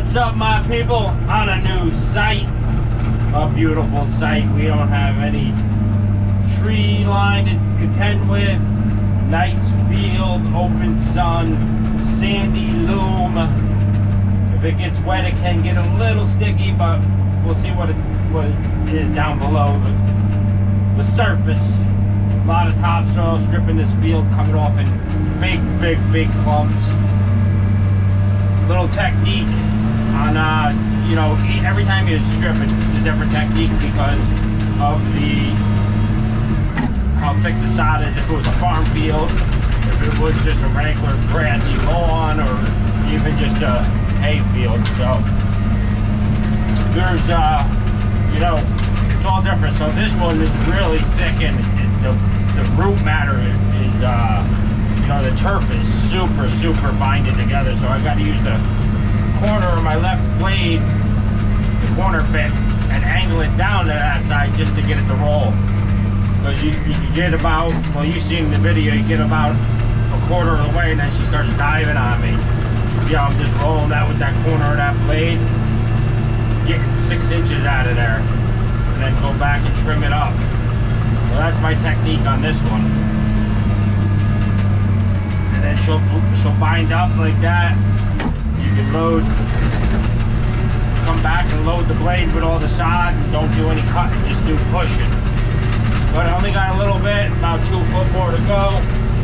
What's up, my people? On a new site, a beautiful site. We don't have any tree line to contend with. Nice field, open sun, sandy loam. If it gets wet, it can get a little sticky, but we'll see what it is down below the surface. A lot of topsoil stripping this field, coming off in big clumps. Little technique on every time you strip it's a different technique because of how thick the sod is. If it was a farm field, if it was just a regular grassy lawn, or even just a hay field. So there's it's all different. So this one is really thick, and the root matter is the turf is super binded together. So I got to use the corner of my left blade, the corner bit, and angle it down to that side just to get it to roll. Because you get about, well, you seen in the video, you get about a quarter of the way, and then she starts diving on me. You see how I'm just rolling that with that corner of that blade, getting 6 inches out of there, and then go back and trim it up. So that's my technique on this one. And then she'll bind up like that. You can come back and load the blade with all the sod, and don't do any cutting, just do pushing. But I only got a little bit, about 2 foot more to go.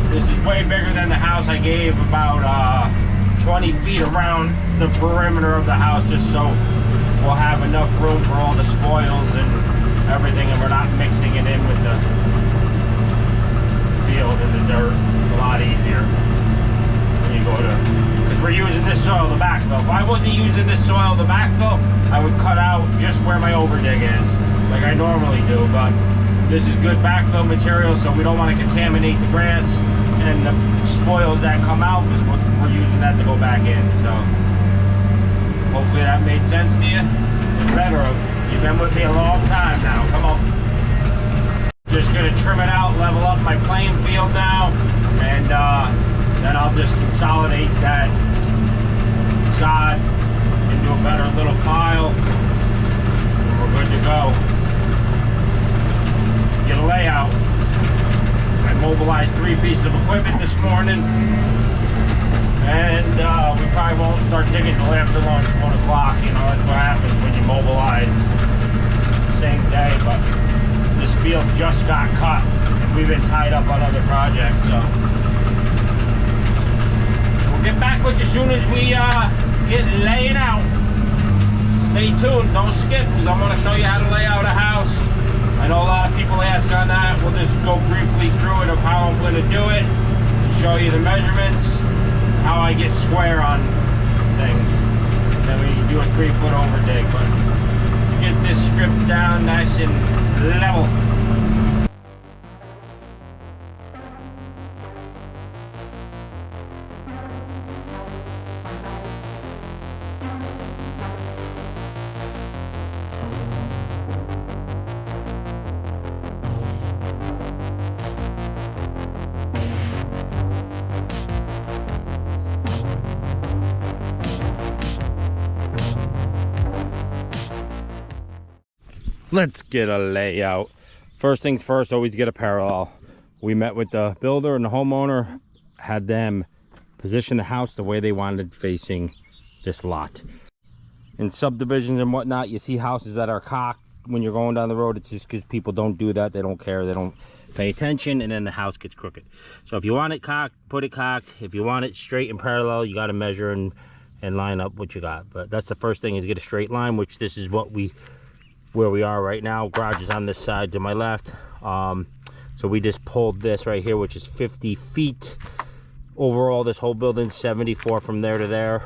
This is way bigger than the house. I gave about 20 feet around the perimeter of the house, just so we'll have enough room for all the spoils and everything, and we're not mixing it in with the field and the dirt. It's a lot easier when you go to, because we're using this soil to backfill. If I wasn't using this soil to backfill, I would cut out just where my overdig is, like I normally do. But this is good backfill material, so we don't want to contaminate the grass and the spoils that come out, because we're using that to go back in. So hopefully that made sense to you. It's better. You've been with me a long time now. Come on. Just gonna trim it out, level up my playing field now, and then I'll just consolidate that sod into a better little pile, and we're good to go. Get a layout. I mobilized 3 pieces of equipment this morning, and we probably won't start digging until after lunch, 1 o'clock. That's what happens when you mobilize the same day. But this field just got cut, and we've been tied up on other projects, so we'll get back with you as soon as we get laying out. Stay tuned, don't skip, because I'm going to show you how to lay out a house. I know a lot of people ask on that. We'll just go briefly through it of how I'm going to do it, show you the measurements, how I get square on things. Then we do a 3 foot overdig. But let's get this script down nice and level. Let's get a layout. First things first, always get a parallel. We met with the builder and the homeowner, had them position the house the way they wanted facing this lot. In subdivisions and whatnot, you see houses that are cocked when you're going down the road. It's just because people don't do that. They don't care, they don't pay attention, and then the house gets crooked. So if you want it cocked, put it cocked. If you want it straight and parallel, you got to measure and line up what you got. But that's the first thing, is get a straight line, which this is where we are right now. Garage is on this side to my left. So we just pulled this right here, which is 50 feet overall. This whole building, 74 from there to there.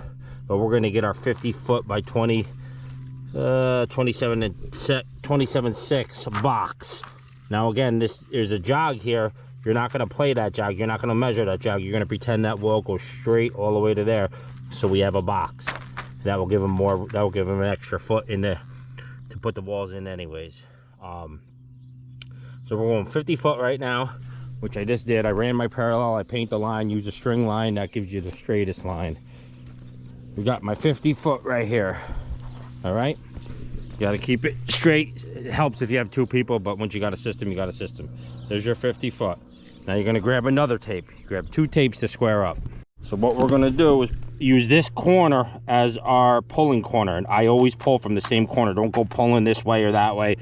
But we're gonna get our 50 foot by 27.6 box. Now again, there's a jog here. You're not gonna play that jog. You're not gonna measure that jog. You're gonna pretend that will go straight all the way to there. So we have a box. That will give them more. That will give them an extra foot in there to put the walls in anyways. So we're going 50 foot right now, which I just did. I ran my parallel, I paint the line, use a string line, that gives you the straightest line. we got my 50 foot right here. All right, you got to keep it straight. It helps if you have 2 people, but once you got a system, you got a system. There's your 50 foot. Now you're going to grab another tape. You grab 2 tapes to square up. So what we're going to do is use this corner as our pulling corner, and I always pull from the same corner. Don't go pulling this way or that way.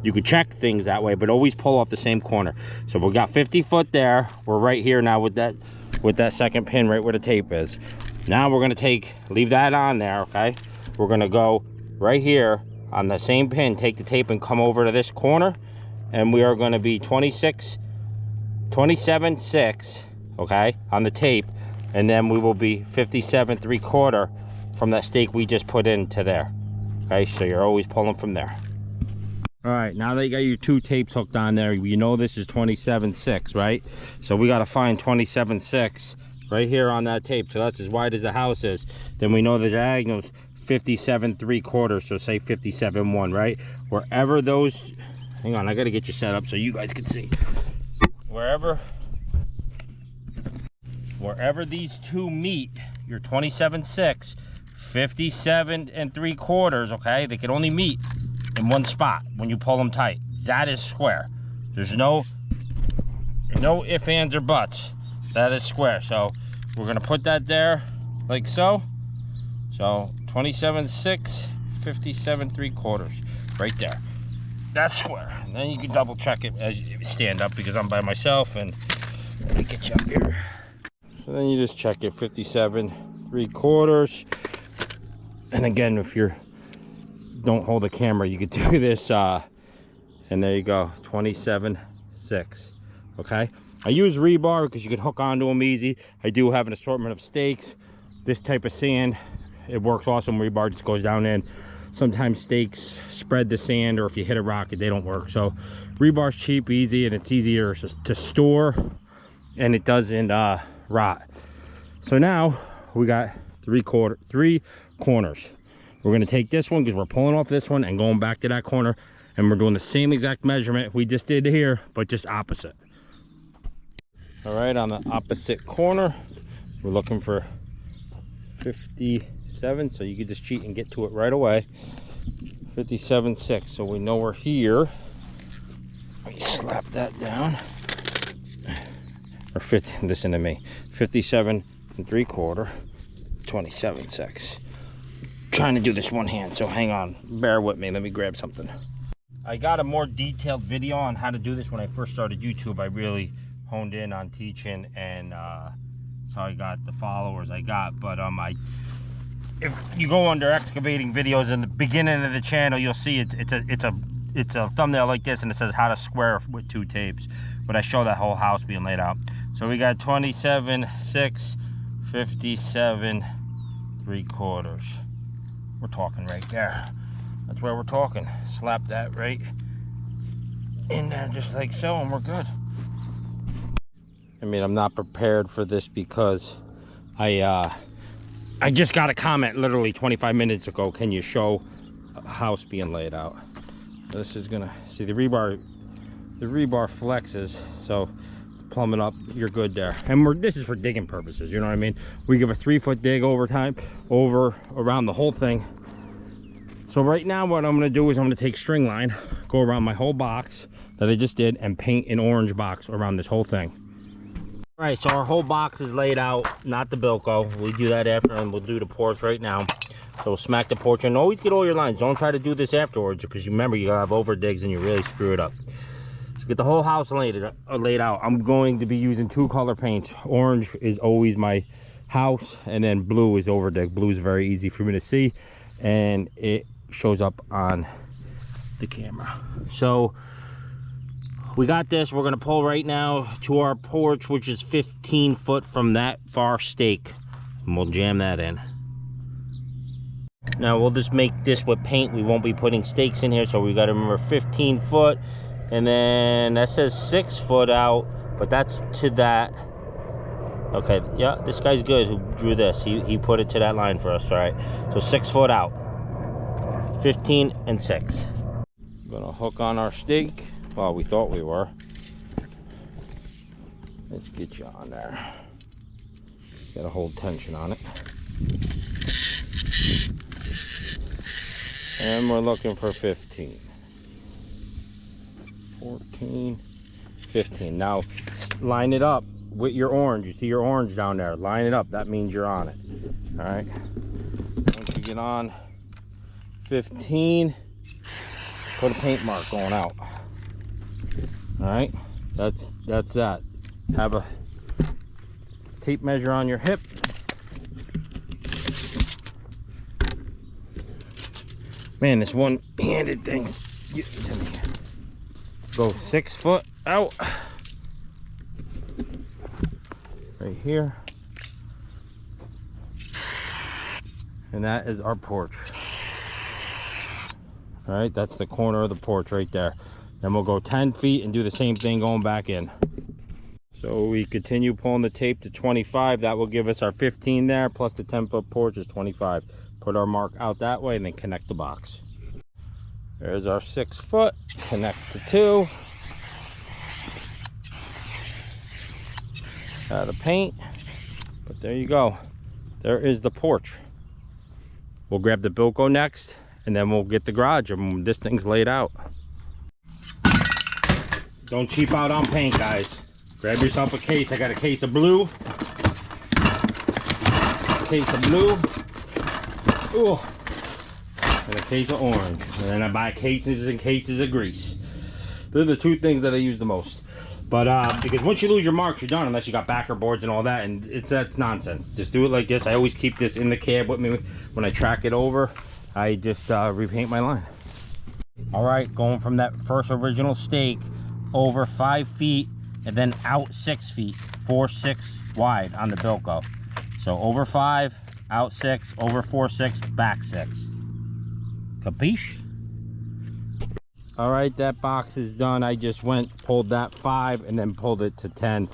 You could check things that way, but always pull off the same corner. So we got 50 foot there. We're right here now with that second pin right where the tape is. Now we're going to leave that on there, okay? We're going to go right here on the same pin, take the tape and come over to this corner, and we are going to be 27.6, okay, on the tape, and then we will be 57.75 from that stake we just put into there. Okay, so you're always pulling from there. All right, now that you got your 2 tapes hooked on there, you know this is 27.6, right? So we got to find 27.6 right here on that tape. So that's as wide as the house is. Then we know the diagonal's 57.75, so say 57.1, right? Wherever those, hang on, I got to get you set up so you guys can see. Wherever these 2 meet, your 27.6, 57.75, okay? They can only meet in one spot when you pull them tight. That is square. There's no ifs, ands, or buts. That is square. So we're gonna put that there like so. So 27.6, 57.75, right there. That's square. And then you can double check it as you stand up, because I'm by myself, and let me get you up here. So then you just check it, 57.75. And again, if you don't hold the camera, you could do this, and there you go, 27.6. Okay, I use rebar because you can hook onto them easy. I do have an assortment of stakes. This type of sand, it works awesome. Rebar just goes down in. Sometimes stakes spread the sand, or if you hit a rock, they don't work. So rebar's cheap, easy, and it's easier to store, and it doesn't rot. So now we got 3 corners. We're going to take this one because we're pulling off this one and going back to that corner, and we're doing the same exact measurement we just did here, but just opposite. All right, on the opposite corner, we're looking for 57, so you can just cheat and get to it right away. 57.6, so we know we're here. Let me slap that down. Or 50, listen to me, 57.75, 27.6. Trying to do this one hand, so hang on, bear with me. Let me grab something. I got a more detailed video on how to do this when I first started YouTube. I really honed in on teaching, and that's how I got the followers I got. But if you go under excavating videos in the beginning of the channel, you'll see it's a thumbnail like this, and it says how to square with 2 tapes. But I show that whole house being laid out. So we got 27.6, 57.75. We're talking right there. That's where we're talking. Slap that right in there just like so, and we're good. I mean, I'm not prepared for this because I just got a comment literally 25 minutes ago. Can you show a house being laid out? This is gonna, see, the rebar flexes, so plumb it up, you're good there. And this is for digging purposes, you know what I mean? We give a 3-foot dig around the whole thing. So right now what I'm gonna do is I'm gonna take string line, go around my whole box that I just did, and paint an orange box around this whole thing. All right, so our whole box is laid out, not the Bilco. We do that after, and we'll do the porch right now. So we'll smack the porch, and always get all your lines. Don't try to do this afterwards, because you remember you gotta have over digs and you really screw it up. So get the whole house laid out. I'm going to be using 2 color paints. Orange is always my house, and then blue is over dig. Blue is very easy for me to see, and it shows up on the camera. So we got this. We're gonna pull right now to our porch, which is 15 foot from that far stake, and we'll jam that in. Now we'll just make this with paint. We won't be putting stakes in here, so we got to remember 15 foot. And then that says 6 foot out, but that's to that. Okay, yeah, this guy's good who drew this. He put it to that line for us, all right? So 6 foot out, 15 and 6. I'm gonna hook on our stake. Well, we thought we were. Let's get you on there. Gotta hold tension on it. And we're looking for 15. 14, 15. Now line it up with your orange. You see your orange down there. Line it up. That means you're on it. All right. Once you get on 15, put a paint mark going out. All right. That's that. Have a tape measure on your hip. Man, this one-handed thing. Go 6 foot out. Right here. And that is our porch. All right, that's the corner of the porch right there. Then we'll go 10 feet and do the same thing going back in. So we continue pulling the tape to 25. That will give us our 15 there, plus the 10-foot porch is 25. Put our mark out that way and then connect the box. There's our 6 foot. Connect the 2. Out of paint. But there you go. There is the porch. We'll grab the Bilco next, and then we'll get the garage, and this thing's laid out. Don't cheap out on paint, guys. Grab yourself a case. I got a case of blue. A case of blue. Ooh. And a case of orange. And then I buy cases and cases of grease. They're the 2 things that I use the most. But because once you lose your marks, you're done, unless you got backer boards and all that, and that's nonsense. Just do it like this. I always keep this in the cab with me. When I track it over, I just repaint my line. All right, going from that first original stake over 5 feet and then out 6 feet, 4, 6 wide on the Bilco. So over 5, out 6, over 4, 6, back 6. Capiche? All right, that box is done. I just pulled that 5 and then pulled it to 10.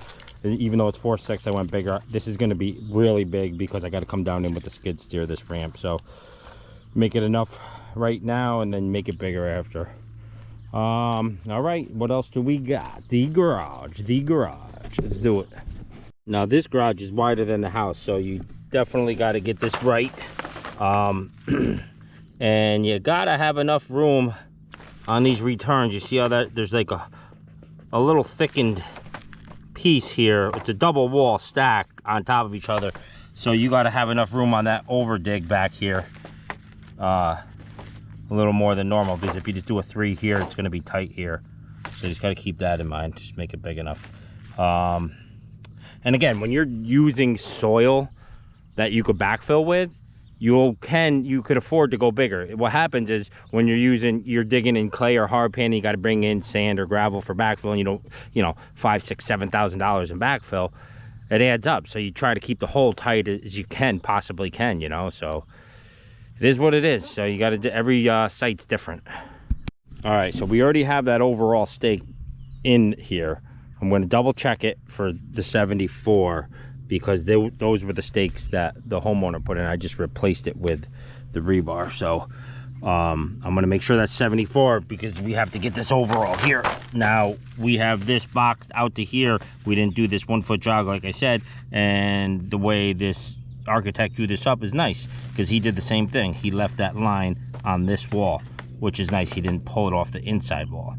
Even though it's 4, 6, I went bigger. This is going to be really big because I got to come down in with the skid steer, this ramp. So make it enough right now and then make it bigger after. All right, what else do we got? The garage. Let's do it. Now this garage is wider than the house, so you definitely got to get this right. And you gotta have enough room on these returns. You see how that there's like a little thickened piece here. It's a double wall stacked on top of each other, so you gotta have enough room on that over dig back here, a little more than normal, because if you just do a 3 here, it's gonna be tight here. So you just gotta keep that in mind. Just make it big enough. And again, when you're using soil that you could backfill with, you could afford to go bigger. What happens is when you're digging in clay or hard pan, you got to bring in sand or gravel for backfill, and you know, $5,000, $6,000, $7,000 in backfill, it adds up. So you try to keep the hole tight as you possibly can, you know. So it is what it is. So you got to, every site's different. All right, so we already have that overall stake in here. I'm going to double check it for the 74. Because those were the stakes that the homeowner put in. I just replaced it with the rebar. So I'm gonna make sure that's 74 because we have to get this overall here. Now we have this boxed out to here. We didn't do this 1 foot jog like I said, and the way this architect drew this up is nice because he did the same thing. He left that line on this wall, which is nice. He didn't pull it off the inside wall.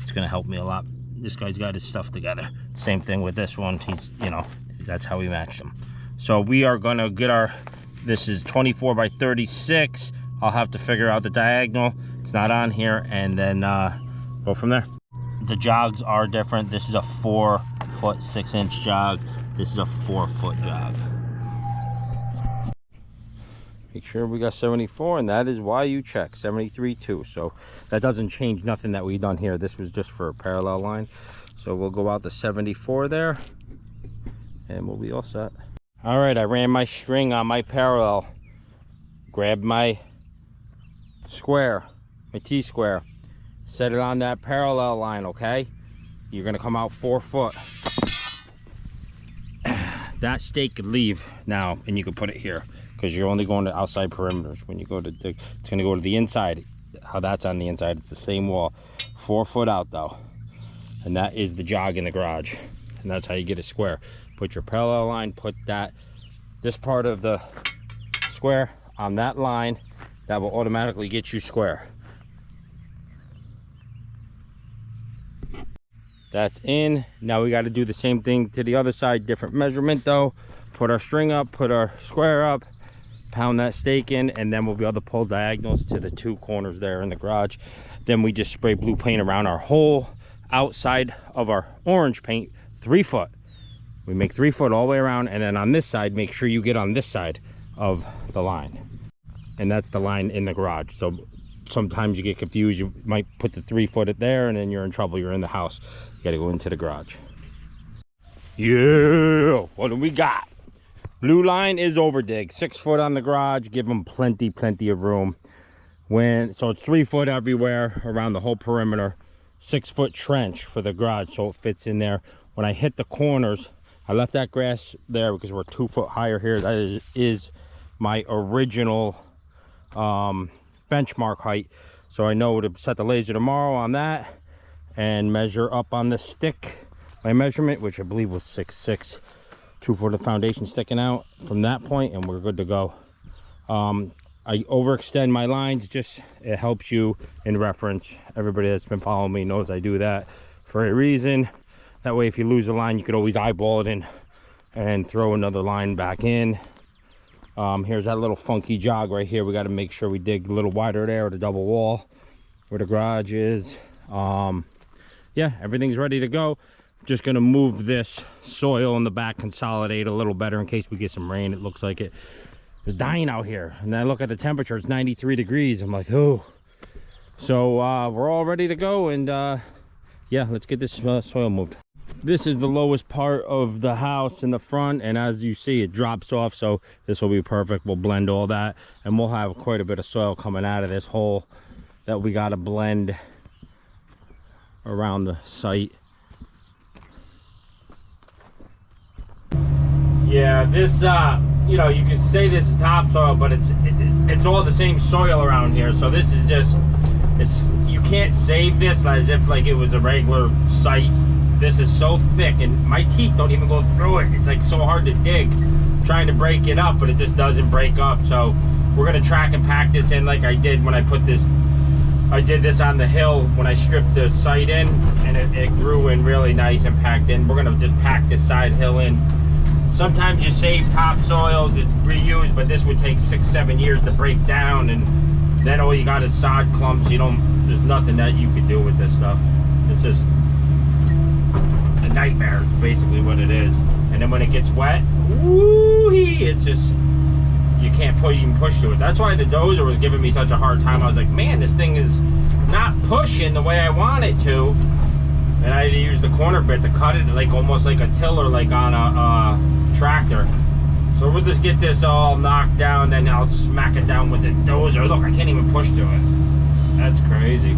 It's gonna help me a lot. This guy's got his stuff together. Same thing with this one. He's, you know, that's how we match them. So we are gonna get this is 24 by 36. I'll have to figure out the diagonal. It's not on here, and then go from there. The jogs are different. This is a 4 foot 6 inch jog. This is a 4 foot jog. Make sure we got 74, and that is why you check 73 too. So that doesn't change nothing that we've done here. This was just for a parallel line. So we'll go out to 74 there, and we'll be all set. All right, I ran my string on my parallel, grabbed my square, my T-square, set it on that parallel line, okay? You're gonna come out 4 foot. That stake could leave now, and you can put it here, because you're only going to outside perimeters. When you go to dig, it's gonna go to the inside. How that's on the inside, it's the same wall. 4 foot out though. And that is the jog in the garage. And that's how you get a square. Put your parallel line, put this part of the square on that line that will automatically get you square. That's in. Now we got to do the same thing to the other side, different measurement though. Put our string up, put our square up, pound that stake in, and then we'll be able to pull diagonals to the two corners there in the garage. Then we just spray blue paint around our whole outside of our orange paint, 3 foot. We make 3 foot all the way around, and then on this side, make sure you get on this side of the line. And that's the line in the garage. So sometimes you get confused. You might put the 3 foot there, and then you're in trouble. You're in the house. You gotta go into the garage. Yeah, what do we got? Blue line is over dig. 6 foot on the garage. Give them plenty of room. So it's 3 foot everywhere around the whole perimeter. 6 foot trench for the garage, so it fits in there. When I hit the corners, I left that grass there because we're 2 foot higher here. That is my original benchmark height. So I know to set the laser tomorrow on that and measure up on the stick. My measurement, which I believe was 6'6", 2 foot of foundation sticking out from that point, and we're good to go. I overextend my lines, it helps you in reference. Everybody that's been following me knows I do that for a reason. That way if you lose a line, you could always eyeball it in and throw another line back in. Here's that little funky jog right here. We got to make sure we dig a little wider there with a double wall where the garage is. Yeah, everything's ready to go. Just gonna move this soil in the back, consolidate a little better in case we get some rain. It looks like it was dying out here, and I look at the temperature, it's 93 degrees. I'm like, oh. So we're all ready to go, and yeah, let's get this soil moved. This is the lowest part of the house in the front, and as you see, it drops off, so this will be perfect. We'll blend all that, and we'll have quite a bit of soil coming out of this hole that we got to blend around the site. Yeah, this you know, you can say this is topsoil, but it's all the same soil around here. So this is just, you can't save this as if like it was a regular site. This is so thick, and my teeth don't even go through it. It's like so hard to dig, trying to break it up, but it just doesn't break up. So we're gonna track and pack this in like I did when I put this. I did this on the hill when I stripped the site in, and it grew in really nice and packed in. We're gonna just pack this side hill in. Sometimes you save topsoil to reuse, but this would take 6-7 years to break down, and then all you got is sod clumps. There's nothing that you could do with this stuff. It's just a nightmare, basically what it is. And then when it gets wet, woo-hee, it's just, you can't even push to it. That's why the dozer was giving me such a hard time. I was like, man, this thing is not pushing the way I want it to. And I had to use the corner bit to cut it, like almost like a tiller, like on a tractor. So we'll just get this all knocked down, then I'll smack it down with the dozer. Look, I can't even push to it. That's crazy.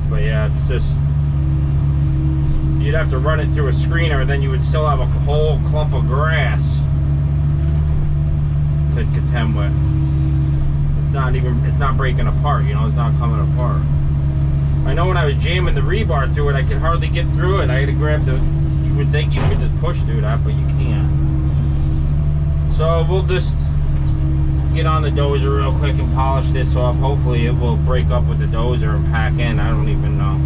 But yeah, it's just, you'd have to run it through a screener, then you would still have a whole clump of grass to contend with. It's not breaking apart, you know, it's not coming apart. I know when I was jamming the rebar through it, I could hardly get through it. I had to grab you would think you could just push through that, but you can't. So we'll just get on the dozer real quick and polish this off. Hopefully it will break up with the dozer and pack in. I don't even know.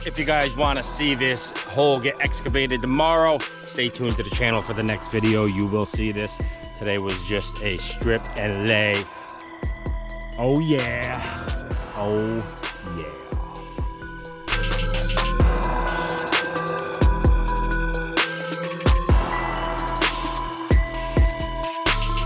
If you guys want to see this hole get excavated tomorrow, stay tuned to the channel for the next video. You will see this. Today was just a strip and lay. Oh yeah. Oh yeah.